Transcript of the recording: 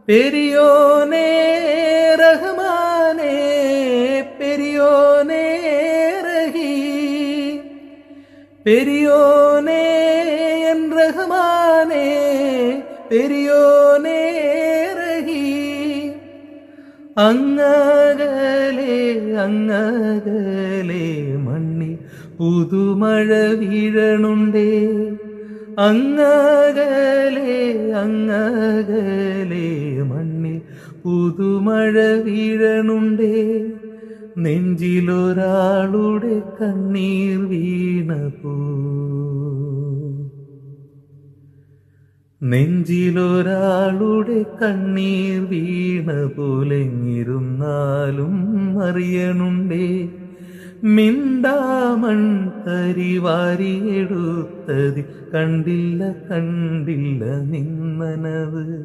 പെരിയോനേ റഹ്മാനേ പെരിയോനേ റഹീം പെരിയോനേ എൻ റഹ്മാനേ പെരിയോനേ റഹീം അങ്ങകലെ അങ്ങകലെ മണ്ണിൽ പുതുമഴ വീഴണുണ്ടേ അങ്ങകലെ അങ്ങകലെ മണ്ണിൽ പുതുമഴ വീഴണുണ്ടേ നെഞ്ചിലൊരാളുടെ കണ്ണീർ വീണപോ നെഞ്ചിലൊരാളുടെ കണ്ണീർ വീണ പോലെങ്ങിരുന്നാലും അറിയണുണ്ടേ മിണ്ടാമൺ തരിവാരിയെടുത്തതി കണ്ടില്ല കണ്ടില്ല നിന്നനവ്